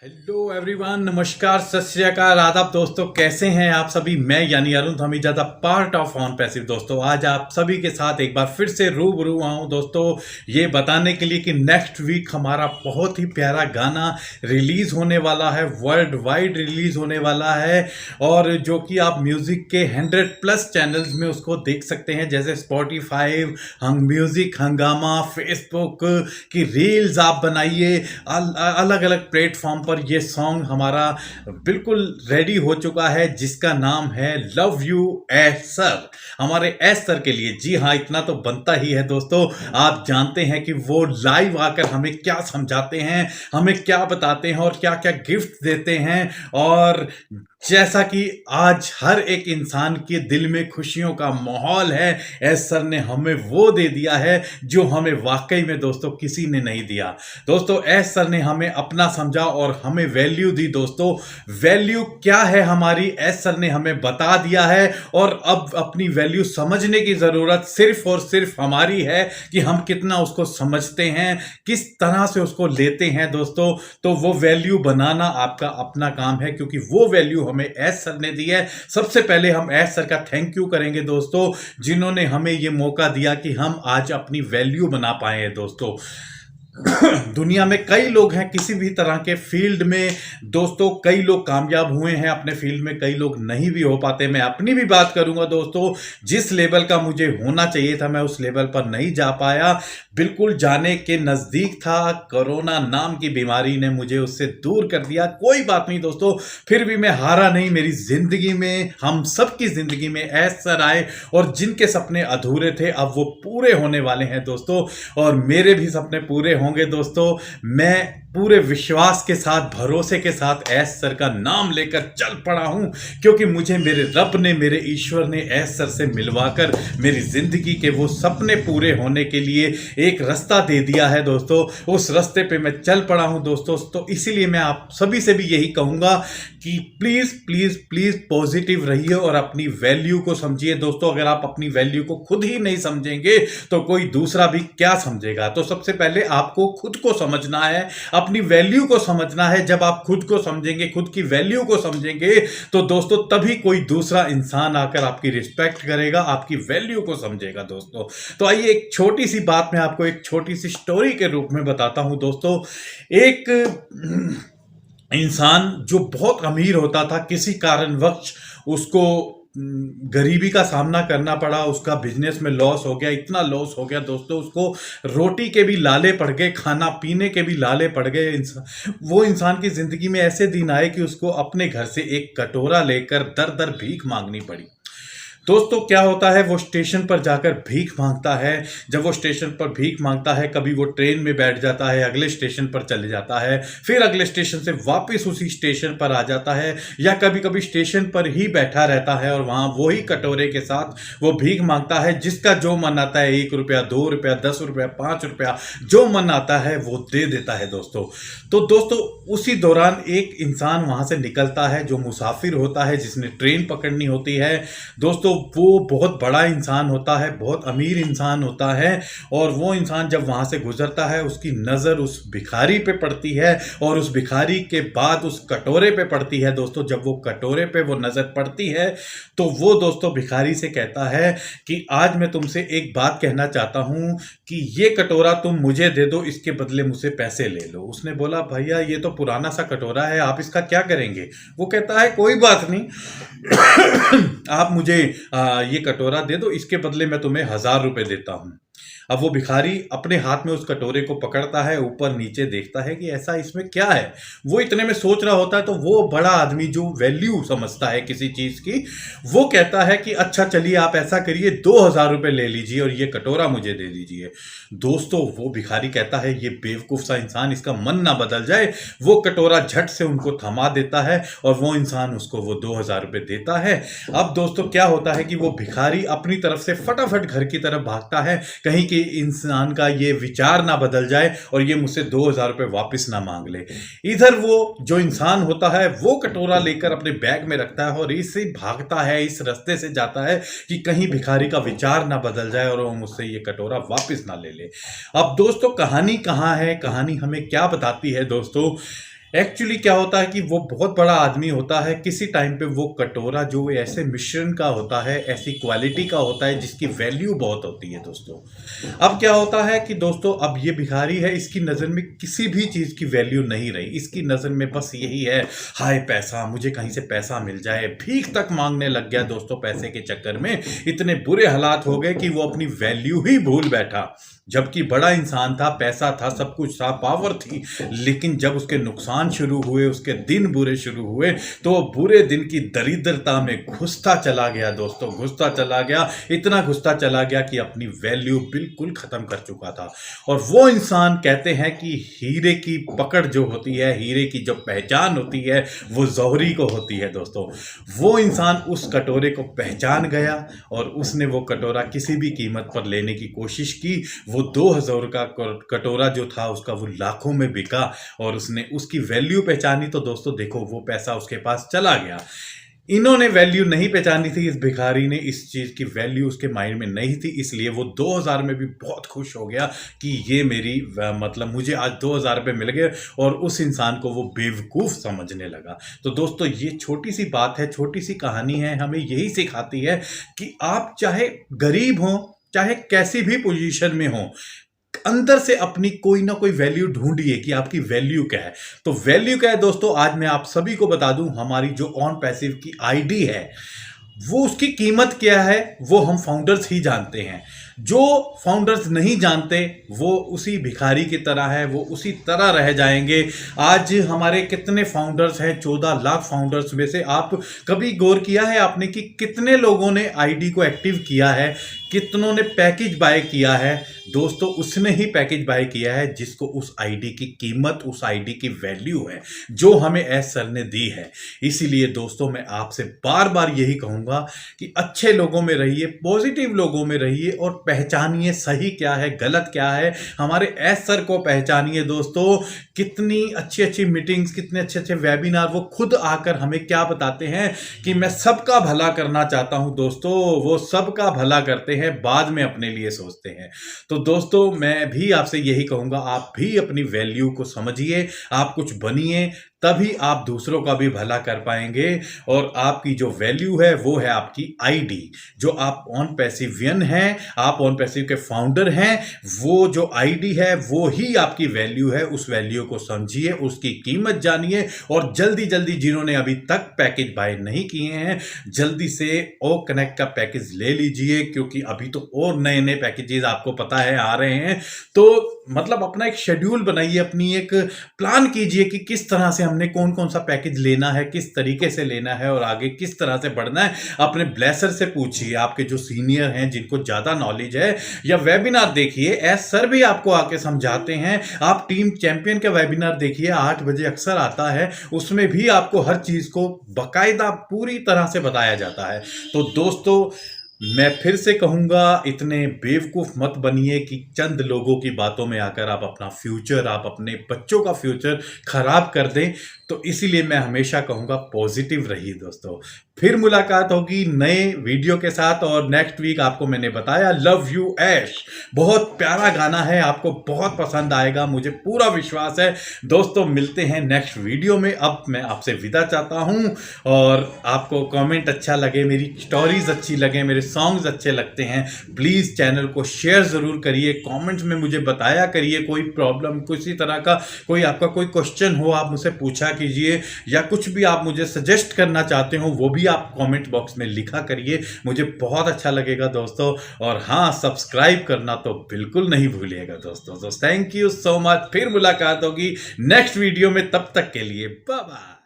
Hello everyone, नमस्कार, सत श्री अकाल, आदाब दोस्तों। कैसे हैं आप सभी? मैं यानी Arun Dhamija, the part of on passive. दोस्तों आज आप सभी के साथ एक बार फिर से रूबरू आऊं दोस्तों, ये बताने के लिए कि नेक्स्ट वीक हमारा बहुत ही प्यारा गाना रिलीज होने वाला है, वर्ल्ड वाइड रिलीज होने वाला है, और जो कि आप म्यूजिक के 100+ चैनल्स में उसको देख सकते हैं, जैसे स्पॉटिफाई, म्यूजिक, हंगामा, फेसबुक की रील्स आप बनाइए, अलग अलग प्लेटफॉर्म पर ये सॉन्ग हमारा बिल्कुल रेडी हो चुका है, जिसका नाम है लव यू एस सर। हमारे एस सर के लिए, जी हाँ, इतना तो बनता ही है दोस्तों। आप जानते हैं कि वो लाइव आकर हमें क्या समझाते हैं, हमें क्या बताते हैं और क्या क्या गिफ्ट देते हैं। और जैसा कि आज हर एक इंसान के दिल में खुशियों का माहौल है, एस सर ने हमें वो दे दिया है जो हमें वाकई में दोस्तों किसी ने नहीं दिया। दोस्तों एस सर ने हमें अपना समझा और हमें वैल्यू दी। दोस्तों वैल्यू क्या है हमारी, एस सर ने हमें बता दिया है, और अब अपनी वैल्यू समझने की जरूरत सिर्फ और सिर्फ हमारी है कि हम कितना उसको समझते हैं, किस तरह से उसको लेते हैं दोस्तों। तो वो वैल्यू बनाना आपका अपना काम है, क्योंकि वो वैल्यू हमें एस सर ने दी है। सबसे पहले हम एस सर का थैंक यू करेंगे दोस्तों, जिन्होंने हमें ये मौका दिया कि हम आज अपनी वैल्यू बना पाए हैं दोस्तों। दुनिया में कई लोग हैं किसी भी तरह के फील्ड में दोस्तों, कई लोग कामयाब हुए हैं अपने फील्ड में, कई लोग नहीं भी हो पाते। मैं अपनी भी बात करूंगा दोस्तों, जिस लेवल का मुझे होना चाहिए था मैं उस लेवल पर नहीं जा पाया, बिल्कुल जाने के नजदीक था। कोरोना नाम की बीमारी ने मुझे उससे दूर कर दिया। कोई बात नहीं दोस्तों, फिर भी मैं हारा नहीं। मेरी जिंदगी में, हम सबकी जिंदगी में एस सर आए, और जिनके सपने अधूरे थे अब वो पूरे होने वाले हैं दोस्तों, और मेरे भी सपने पूरे होंगे दोस्तों। मैं पूरे विश्वास के साथ, भरोसे के साथ एस सर का नाम लेकर चल पड़ा हूं, क्योंकि मुझे मेरे रब ने, मेरे ईश्वर ने एस सर से मिलवाकर मेरी जिंदगी के वो सपने पूरे होने के लिए एक रास्ता दे दिया है दोस्तों। उस रास्ते पे मैं चल पड़ा हूं दोस्तों। तो इसीलिए मैं आप सभी से भी यही कहूंगा कि प्लीज प्लीज प्लीज पॉजिटिव रहिए और अपनी वैल्यू को समझिए दोस्तों। अगर आप अपनी वैल्यू को खुद ही नहीं समझेंगे तो कोई दूसरा भी क्या समझेगा। तो सबसे पहले आपको खुद को समझना है, अपनी वैल्यू को समझना है। जब आप खुद को समझेंगे, खुद की वैल्यू को समझेंगे, तो दोस्तों तभी कोई दूसरा इंसान आकर आपकी रिस्पेक्ट करेगा, आपकी वैल्यू को समझेगा दोस्तों। तो आइए एक छोटी सी बात मैं आपको एक छोटी सी स्टोरी के रूप में बताता हूं दोस्तों। एक इंसान जो बहुत अमीर होता था, किसी कारणवश उसको गरीबी का सामना करना पड़ा, उसका बिजनेस में लॉस हो गया, इतना लॉस हो गया दोस्तों, उसको रोटी के भी लाले पड़ गए, खाना पीने के भी लाले पड़ गए। वो इंसान की जिंदगी में ऐसे दिन आए कि उसको अपने घर से एक कटोरा लेकर दर दर भीख मांगनी पड़ी। दोस्तों क्या होता है, वो स्टेशन पर जाकर भीख मांगता है। जब वो स्टेशन पर भीख मांगता है, कभी वो ट्रेन में बैठ जाता है, अगले स्टेशन पर चले जाता है, फिर अगले स्टेशन से वापस उसी स्टेशन पर आ जाता है, या कभी कभी स्टेशन पर ही बैठा रहता है और वहां वही कटोरे के साथ वो भीख मांगता है। जिसका जो मन आता है, 1 रुपया, 2 रुपया, 10 रुपया, 5 रुपया, जो मन आता है वो दे देता है दोस्तों। तो दोस्तों उसी दौरान एक इंसान वहां से निकलता है, जो मुसाफिर होता है, जिसने ट्रेन पकड़नी होती है दोस्तों। वो बहुत बड़ा इंसान होता है, बहुत अमीर इंसान होता है, और वो इंसान जब वहां से गुजरता है, उसकी नजर उस भिखारी पे पड़ती है, और उस भिखारी के बाद उस कटोरे पे पड़ती है दोस्तों। जब वो कटोरे पे वो नजर पड़ती है, तो वो दोस्तों भिखारी से कहता है कि आज मैं तुमसे एक बात कहना चाहता हूं कि ये कटोरा तुम मुझे दे दो, इसके बदले मुझसे पैसे ले लो। उसने बोला भैया ये तो पुराना सा कटोरा है, आप इसका क्या करेंगे? वो कहता है कोई बात नहीं, आप मुझे ये कटोरा दे दो, इसके बदले मैं तुम्हें 1000 रुपए देता हूं। अब वो भिखारी अपने हाथ में उस कटोरे को पकड़ता है, ऊपर नीचे देखता है कि ऐसा इसमें क्या है। वो इतने में सोच रहा होता है, तो वो बड़ा आदमी जो वैल्यू समझता है किसी चीज की, वो कहता है कि अच्छा चलिए आप ऐसा करिए, 2000 रुपए ले लीजिए और ये कटोरा मुझे दे दीजिए। दोस्तों वो भिखारी कहता है ये बेवकूफ सा इंसान, इसका मन ना बदल जाए। वो कटोरा झट से उनको थमा देता है और वो इंसान उसको वो 2000 रुपए देता है। अब दोस्तों क्या होता है कि वो भिखारी अपनी तरफ से फटाफट घर की तरफ भागता है, कहीं कि इंसान का ये विचार ना बदल जाए और ये मुझसे 2000 रुपए वापस ना मांग ले। इधर वो जो इंसान होता है वो कटोरा लेकर अपने बैग में रखता है और इससे भागता है, इस रास्ते से जाता है कि कहीं भिखारी का विचार ना बदल जाए और वो मुझसे ये कटोरा वापस ना ले ले। अब दोस्तों कहानी कहाँ है, कहानी हमें क्या बताती है दोस्तों? एक्चुअली क्या होता है कि वो बहुत बड़ा आदमी होता है, किसी टाइम पे वो कटोरा जो ऐसे मिश्रण का होता है, ऐसी क्वालिटी का होता है जिसकी वैल्यू बहुत होती है दोस्तों। अब क्या होता है कि दोस्तों अब ये भिखारी है, इसकी नज़र में किसी भी चीज़ की वैल्यू नहीं रही, इसकी नज़र में बस यही है, हाय पैसा, मुझे कहीं से पैसा मिल जाए। भीख तक मांगने लग गया दोस्तों, पैसे के चक्कर में इतने बुरे हालात हो गए कि वो अपनी वैल्यू ही भूल बैठा। जबकि बड़ा इंसान था, पैसा था, सब कुछ था, पावर थी, लेकिन जब उसके नुकसान शुरू हुए, उसके दिन बुरे शुरू हुए, तो वो बुरे दिन की दरिद्रता में घुसता चला गया दोस्तों, घुसता चला गया, इतना घुसता चला गया कि अपनी वैल्यू बिल्कुल खत्म कर चुका था। और वो इंसान, कहते हैं कि हीरे की पकड़ जो होती है, हीरे की जो पहचान होती है, वो जौहरी को होती है दोस्तों। वो इंसान उस कटोरे को पहचान गया और उसने वो कटोरा किसी भी कीमत पर लेने की कोशिश की। वो 2000 का कटोरा जो था उसका वो लाखों में बिका और उसने उसकी वैल्यू पहचानी, तो दोस्तों देखो वो पैसा उसके पास चला गया। इन्होंने वैल्यू नहीं पहचानी थी, इस भिखारी ने इस चीज़ की वैल्यू उसके माइंड में नहीं थी, इसलिए वो 2000 में भी बहुत खुश हो गया कि ये मेरी मतलब मुझे आज 2000 रुपये मिल गए, और उस इंसान को वो बेवकूफ़ समझने लगा। तो दोस्तों ये छोटी सी बात है, छोटी सी कहानी है, हमें यही सिखाती है कि आप चाहे गरीब हों, चाहे कैसी भी पोजीशन में हो, अंदर से अपनी कोई ना कोई वैल्यू ढूंढिए कि आपकी वैल्यू क्या है। तो वैल्यू क्या है दोस्तों, आज मैं आप सभी को बता दूं, हमारी जो ऑन पैसिव की आईडी है, वो उसकी कीमत क्या है वो हम फाउंडर्स ही जानते हैं। जो फाउंडर्स नहीं जानते वो उसी भिखारी की तरह है, वो उसी तरह रह जाएंगे। आज हमारे कितने फाउंडर्स हैं, 14 लाख फाउंडर्स में से आप कभी गौर किया है आपने कि कितने लोगों ने आईडी को एक्टिव किया है, कितनों ने पैकेज बाय किया है? दोस्तों उसने ही पैकेज बाय किया है जिसको उस आईडी की कीमत, उस आईडी की वैल्यू है जो हमें एस सर ने दी है। इसीलिए दोस्तों मैं आपसे बार बार यही कहूंगा कि अच्छे लोगों में रहिए, पॉजिटिव लोगों में रहिए और पहचानिए सही क्या है, गलत क्या है। हमारे एस सर को पहचानिए दोस्तों, कितनी अच्छी अच्छी मीटिंग्स, कितने अच्छे अच्छे वेबिनार वो खुद आकर हमें क्या बताते हैं कि मैं सबका भला करना चाहता हूं। दोस्तों वो सबका भला करते हैं, बाद में अपने लिए सोचते हैं। तो दोस्तों मैं भी आपसे यही कहूंगा, आप भी अपनी वैल्यू को समझिए, आप कुछ बनिए, तभी आप दूसरों का भी भला कर पाएंगे। और आपकी जो वैल्यू है वो है आपकी आईडी। जो आप ऑन पैसिवियन हैं, आप ऑन पैसिव के फाउंडर हैं, वो जो आईडी है वो ही आपकी वैल्यू है। उस वैल्यू को समझिए, उसकी कीमत जानिए, और जल्दी जल्दी जिन्होंने अभी तक पैकेज बाय नहीं किए हैं, जल्दी से ओ कनेक्ट का पैकेज ले लीजिए, क्योंकि अभी तो और नए नए पैकेजेस आपको पता है आ रहे हैं। तो मतलब अपना एक शेड्यूल बनाइए, अपनी एक प्लान कीजिए कि किस तरह से हमने कौन कौन सा पैकेज लेना है, किस तरीके से लेना है और आगे किस तरह से बढ़ना है। अपने ब्लेसर से पूछिए, आपके जो सीनियर हैं जिनको ज़्यादा नॉलेज है, या वेबिनार देखिए, एस सर भी आपको आके समझाते हैं। आप टीम चैंपियन का वेबिनार देखिए, 8 बजे अक्सर आता है, उसमें भी आपको हर चीज़ को बाकायदा पूरी तरह से बताया जाता है। तो दोस्तों मैं फिर से कहूंगा, इतने बेवकूफ़ मत बनिए कि चंद लोगों की बातों में आकर आप अपना फ्यूचर, आप अपने बच्चों का फ्यूचर खराब कर दें। तो इसीलिए मैं हमेशा कहूंगा पॉजिटिव रहिए दोस्तों। फिर मुलाकात होगी नए वीडियो के साथ, और नेक्स्ट वीक आपको मैंने बताया लव यू ऐश, बहुत प्यारा गाना है, आपको बहुत पसंद आएगा, मुझे पूरा विश्वास है। दोस्तों मिलते हैं नेक्स्ट वीडियो में। अब मैं आपसे विदा चाहता हूं, और आपको कमेंट अच्छा लगे, मेरी स्टोरीज अच्छी लगे, मेरे सॉन्ग्स अच्छे लगते हैं, प्लीज़ चैनल को शेयर ज़रूर करिए, कमेंट्स में मुझे बताया करिए। कोई प्रॉब्लम, किसी तरह का कोई आपका कोई क्वेश्चन हो आप मुझसे पूछा कीजिए, या कुछ भी आप मुझे सजेस्ट करना चाहते हो वो भी आप कमेंट बॉक्स में लिखा करिए, मुझे बहुत अच्छा लगेगा दोस्तों। और हाँ, सब्सक्राइब करना तो बिल्कुल नहीं भूलिएगा दोस्तों। तो थैंक यू सो मच, फिर मुलाकात होगी नेक्स्ट वीडियो में, तब तक के लिए बाय बाय।